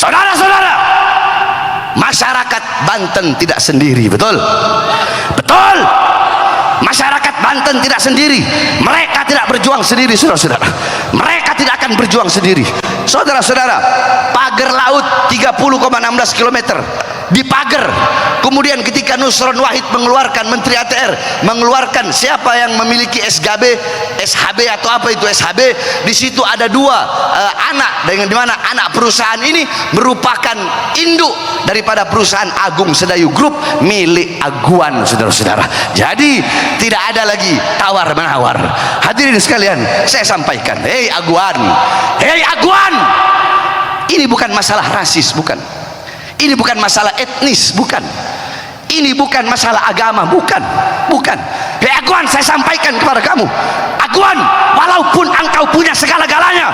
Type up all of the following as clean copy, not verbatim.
Saudara-saudara, masyarakat Banten tidak sendiri, betul? Betul. Masyarakat Banten tidak sendiri. Mereka tidak berjuang sendiri, saudara-saudara. Mereka tidak akan berjuang sendiri. Saudara-saudara, pagar laut 30,16 km dipagar. Kemudian ketika Nusron Wahid mengeluarkan, Menteri ATR mengeluarkan siapa yang memiliki SHB atau apa itu SHB, di situ ada dua anak, dengan dimana anak perusahaan ini merupakan induk daripada perusahaan Agung Sedayu Group milik Aguan, saudara-saudara. Jadi tidak ada lagi tawar menawar. Hadirin sekalian, saya sampaikan, hei Aguan, ini bukan masalah rasis, bukan. Ini bukan masalah etnis, bukan. Ini bukan masalah agama, bukan. Hei Aguan, saya sampaikan kepada kamu, Aguan, walaupun engkau punya segala-galanya,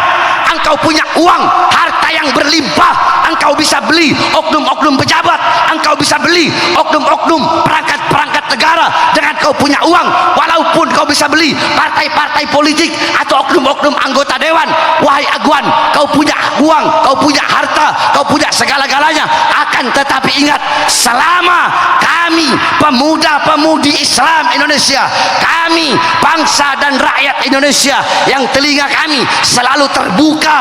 engkau punya uang, harta yang berlimpah, engkau bisa beli oknum-oknum pejabat, engkau bisa beli oknum-oknum perangkat-perangkat negara dengan kau punya uang, walaupun kau bisa beli partai-partai politik atau oknum-oknum anggota dewan. Wahai Aguan, kau punya uang, kau punya harta, kau punya segala-galanya, akan tetapi ingat, selama kami pemuda-pemudi Islam Indonesia, kami bangsa dan rakyat Indonesia yang telinga kami selalu terbuka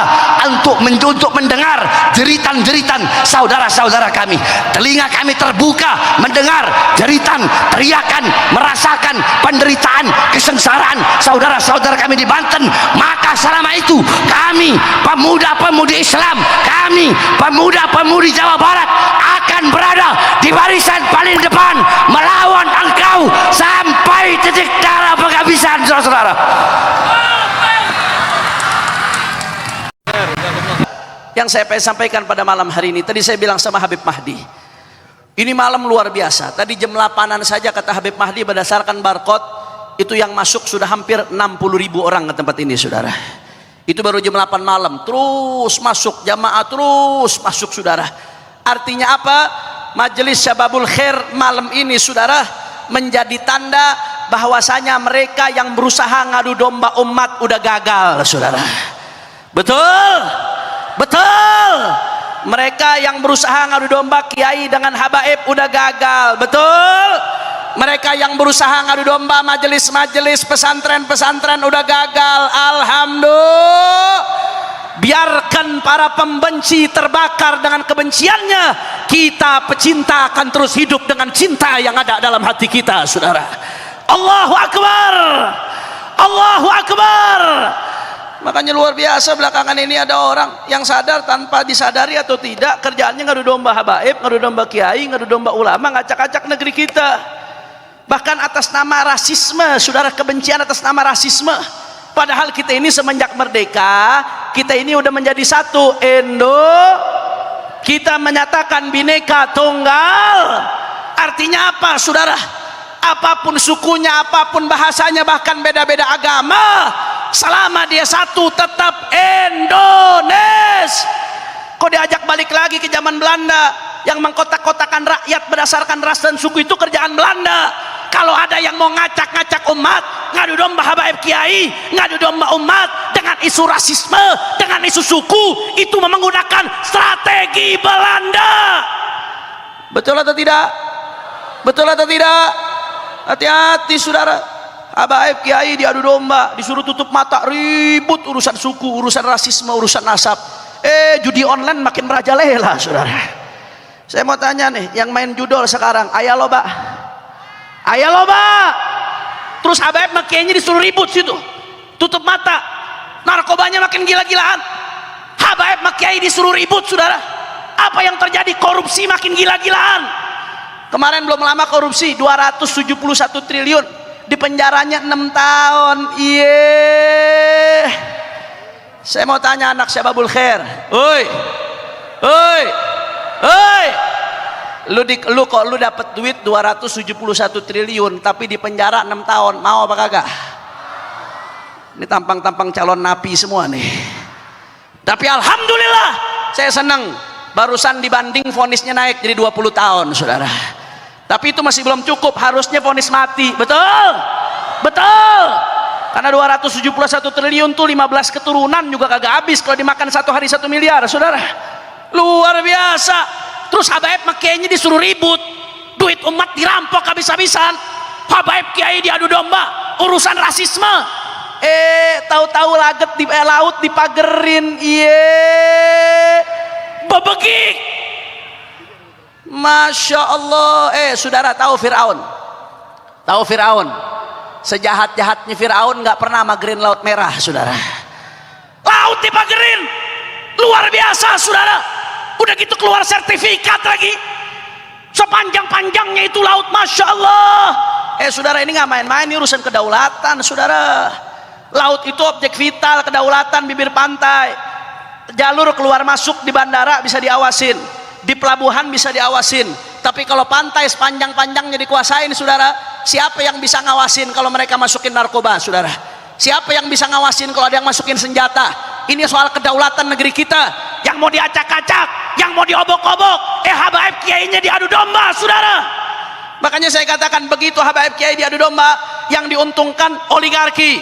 untuk mendengar jeritan-jeritan saudara-saudara kami, telinga kami terbuka mendengar jeritan, teriakan, merasakan penderitaan, kesengsaraan saudara-saudara kami di Banten, maka selama itu kami pemuda-pemudi Islam, kami pemuda-pemudi Jawa Barat akan berada di barisan paling depan melawan engkau sampai titik darah penghabisan, saudara-saudara. Yang saya pengen sampaikan pada malam hari ini, tadi saya bilang sama Habib Mahdi, ini malam luar biasa. Tadi jam 8-an saja kata Habib Mahdi, berdasarkan barcode itu yang masuk sudah hampir 60.000 orang ke tempat ini, saudara. Itu baru jam 8 malam, terus masuk jamaah, terus masuk, saudara. Artinya apa? Majelis Syababul Khair malam ini, saudara, menjadi tanda bahwasanya mereka yang berusaha ngadu domba umat udah gagal, saudara. Betul? Mereka yang berusaha ngadu domba kiai dengan habaib udah gagal. Betul? Mereka yang berusaha ngadu domba majelis-majelis pesantren-pesantren udah gagal. Alhamdulillah. Biarkan para pembenci terbakar dengan kebenciannya, kita pecinta akan terus hidup dengan cinta yang ada dalam hati kita, saudara. Allahu Akbar, Allahu Akbar. Makanya luar biasa belakangan ini ada orang yang sadar tanpa disadari atau tidak, kerjaannya ngadu domba habaib, ngadu domba kiai, ngadu domba ulama, ngacak-acak negeri kita. Bahkan atas nama rasisme, saudara, kebencian atas nama rasisme. Padahal kita ini semenjak merdeka, kita ini udah menjadi satu kita menyatakan bineka tunggal. Artinya apa, saudara? Apapun sukunya, apapun bahasanya, bahkan beda-beda agama, selama dia satu tetap Indonesia. Kok diajak balik lagi ke zaman Belanda yang mengkotak-kotakan rakyat berdasarkan ras dan suku? Itu kerjaan Belanda. Kalau ada yang mau ngacak-ngacak umat, ngadu domba habaib kiai, ngadu domba umat dengan isu rasisme, dengan isu suku, itu menggunakan strategi Belanda. Betul atau tidak? Betul atau tidak? Hati-hati, saudara. Habaib kiai diadu domba, disuruh tutup mata, ribut urusan suku, urusan rasisme, urusan nasab. Judi online makin merajalela, saudara. Saya mau tanya nih, yang main judol sekarang, ayah loba, ayah loba. Terus habaib kiainya disuruh ribut situ, tutup mata, narkobanya makin gila-gilaan. Habaib kiai disuruh ribut, saudara. Apa yang terjadi? Korupsi makin gila-gilaan. Kemarin belum lama korupsi 271 triliun, di penjaranya 6 tahun. Saya mau tanya anak Syababul Khair, lu kok lu dapat duit 271 triliun tapi di penjara 6 tahun, mau apa kagak? Ini tampang-tampang calon napi semua nih. Tapi alhamdulillah saya senang, barusan dibanding vonisnya naik jadi 20 tahun, saudara. Tapi itu masih belum cukup, harusnya vonis mati. Betul? Betul. Karena 271 triliun tuh 15 keturunan juga kagak habis kalau dimakan satu hari 1 miliar, saudara. luar biasa. Terus Habaib makainya disuruh ribut, duit umat dirampok habis-habisan, Habaib kiai diadu domba urusan rasisme. Tahu-tahu laget di laut dipagerin, bebegik. Masya Allah. Saudara tahu Fir'aun? Tahu Fir'aun? Sejahat-jahatnya Fir'aun nggak pernah magerin laut merah, saudara. Laut dipagerin, luar biasa, saudara. Udah gitu keluar sertifikat lagi, sepanjang-panjangnya itu laut, Masya Allah. Saudara, ini nggak main-main, ini urusan kedaulatan, saudara. Laut itu objek vital, kedaulatan, bibir pantai, jalur keluar masuk di bandara bisa diawasin, di pelabuhan bisa diawasin. Tapi kalau pantai sepanjang-panjangnya dikuasain, saudara, siapa yang bisa ngawasin kalau mereka masukin narkoba, saudara? Siapa yang bisa ngawasin kalau ada yang masukin senjata? Ini soal kedaulatan negeri kita. Yang mau diacak-acak, yang mau diobok-obok, Habaib kiainya diadu domba, saudara. Makanya saya katakan, begitu Habaib kiai diadu domba, yang diuntungkan oligarki,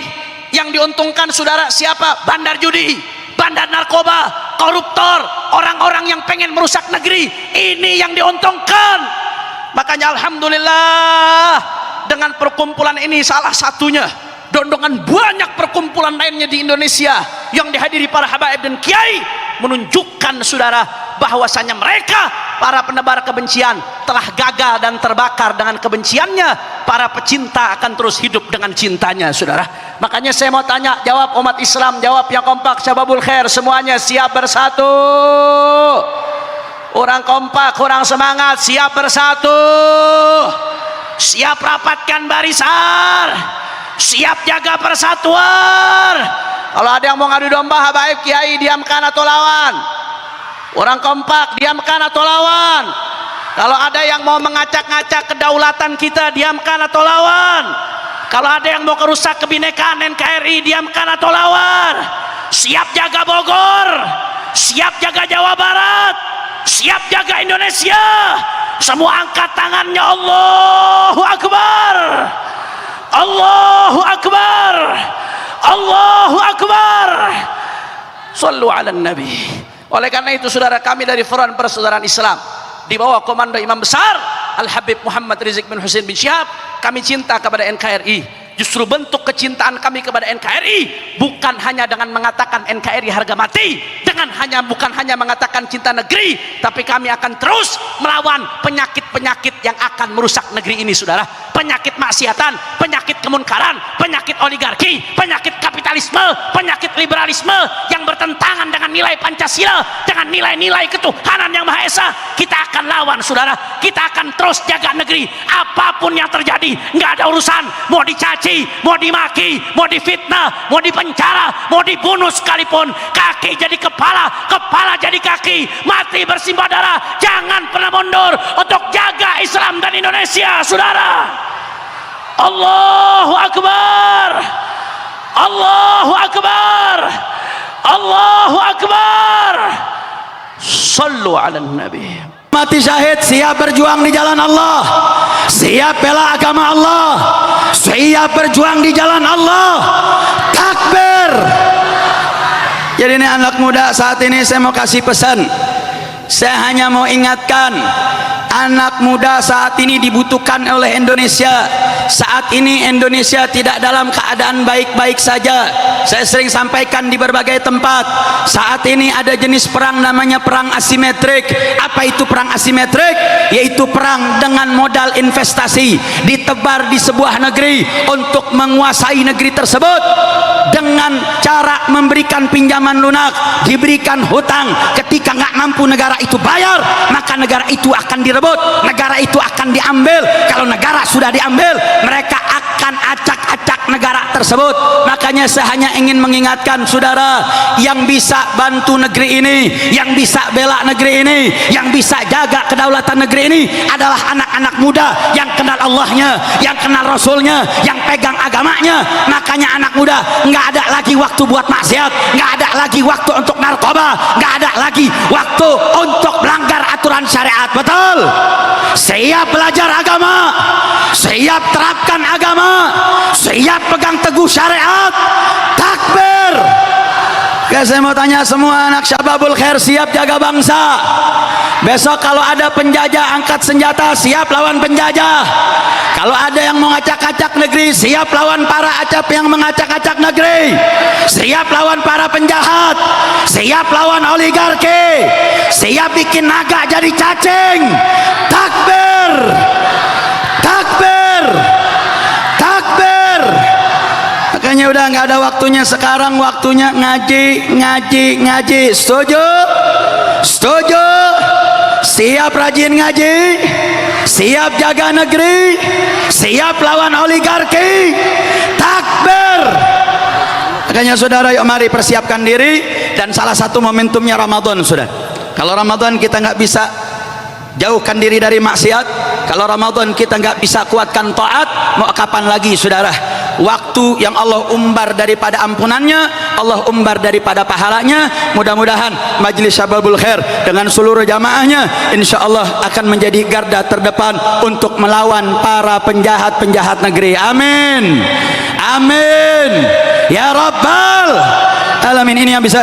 yang diuntungkan, saudara, siapa? Bandar judi, bandar narkoba, koruptor, orang-orang yang pengen merusak negeri. Ini yang diuntungkan. Makanya alhamdulillah, dengan perkumpulan ini salah satunya, dan dengan banyak perkumpulan lainnya di Indonesia yang dihadiri para habaib dan kiai, menunjukkan, saudara, bahwasanya mereka para penebar kebencian telah gagal dan terbakar dengan kebenciannya. Para pecinta akan terus hidup dengan cintanya, saudara. Makanya saya mau tanya, jawab umat Islam, jawab yang kompak, syababul khair, semuanya siap bersatu. Orang kompak, orang semangat, siap bersatu, siap rapatkan barisan, siap jaga persatuan. Kalau ada yang mau ngadu domba habaib kiai, diamkan atau lawan? Orang kompak, diamkan atau lawan? Kalau ada yang mau mengacak-ngacak kedaulatan kita, diamkan atau lawan? Kalau ada yang mau kerusak kebinekaan NKRI, diamkan atau lawan? Siap jaga Bogor, siap jaga Jawa Barat, siap jaga Indonesia. Semua angkat tangannya, Allahu Akbar, Allahu Akbar, Allahu Akbar. Sallu ala Nabi. Oleh karena itu, saudara, kami dari Front Persaudaraan Islam di bawah komando Imam Besar Al-Habib Muhammad Rizik bin Husain bin Syihab, kami cinta kepada NKRI. Justru bentuk kecintaan kami kepada NKRI bukan hanya dengan mengatakan NKRI harga mati, bukan hanya mengatakan cinta negeri, tapi kami akan terus melawan penyakit-penyakit yang akan merusak negeri ini, saudara. Penyakit maksiatan, penyakit kemunkaran, penyakit oligarki, penyakit kapitalisme, penyakit liberalisme yang bertentangan dengan nilai Pancasila, dengan nilai-nilai ketuhanan yang Maha Esa. Kita akan lawan, saudara. Kita akan terus jaga negeri apapun yang terjadi. Nggak ada urusan mau dicaci, mau dimaki, mau difitnah, mau dipenjara, mau dibunuh sekalipun, kaki jadi kepala, kepala jadi kaki, mati bersimbah darah. Jangan pernah mundur untuk jaga Islam dan Indonesia, saudara. Allahu Akbar, Allahu Akbar, Allahu Akbar. Sallu ala Nabi. Mati syahid, siap berjuang di jalan Allah, siap bela agama Allah, siap berjuang di jalan Allah. Takbir. Jadi ini anak muda, saat ini saya mau kasih pesan. Saya hanya mau ingatkan, anak muda saat ini dibutuhkan oleh Indonesia. Saat ini Indonesia tidak dalam keadaan baik-baik saja. Saya sering sampaikan di berbagai tempat, saat ini ada jenis perang namanya perang asimetrik. Apa itu perang asimetrik? Yaitu perang dengan modal investasi, ditebar di sebuah negeri untuk menguasai negeri tersebut dengan cara memberikan pinjaman lunak, diberikan hutang. Ketika nggak mampu negara itu bayar, maka negara itu akan direbut, negara itu akan diambil. Kalau negara sudah diambil, mereka akan acak-acak negara tersebut. Makanya saya hanya ingin mengingatkan, saudara, yang bisa bantu negeri ini, yang bisa bela negeri ini, yang bisa jaga kedaulatan negeri ini adalah anak-anak muda yang kenal Allahnya, yang kenal Rasulnya, yang pegang agamanya. Makanya anak muda nggak ada lagi waktu buat maksiat, nggak ada lagi waktu untuk narkoba, nggak ada lagi waktu untuk melanggar aturan syariat. Betul? Siap belajar agama, siap terapkan agama, siap pegang teguh syariat. Takbir. Oke, saya mau tanya semua anak Syababul Khair, siap jaga bangsa? Besok kalau ada penjajah angkat senjata, siap lawan penjajah. Kalau ada yang mau ngacak-ngacak negeri, siap lawan para acap yang mengacak-acak negeri. Siap lawan para penjahat, siap lawan oligarki, siap bikin naga jadi cacing. Takbir, takbir, takbir. Makanya udah nggak ada waktunya, sekarang waktunya ngaji, ngaji, ngaji. Setuju? Setuju? Siap rajin ngaji, siap jaga negeri, siap lawan oligarki. Takbir. Makanya saudara, yuk mari persiapkan diri. Dan salah satu momentumnya Ramadan, saudara. Kalau Ramadan kita nggak bisa jauhkan diri dari maksiat, kalau Ramadan kita nggak bisa kuatkan taat, mau kapan lagi, saudara? Waktu yang Allah umbar daripada ampunannya, Allah umbar daripada pahalanya. Mudah-mudahan Majelis Syababul Khair dengan seluruh jamaahnya insya Allah akan menjadi garda terdepan untuk melawan para penjahat-penjahat negeri. Amin, amin ya Rabbal Alamin. Ini yang bisa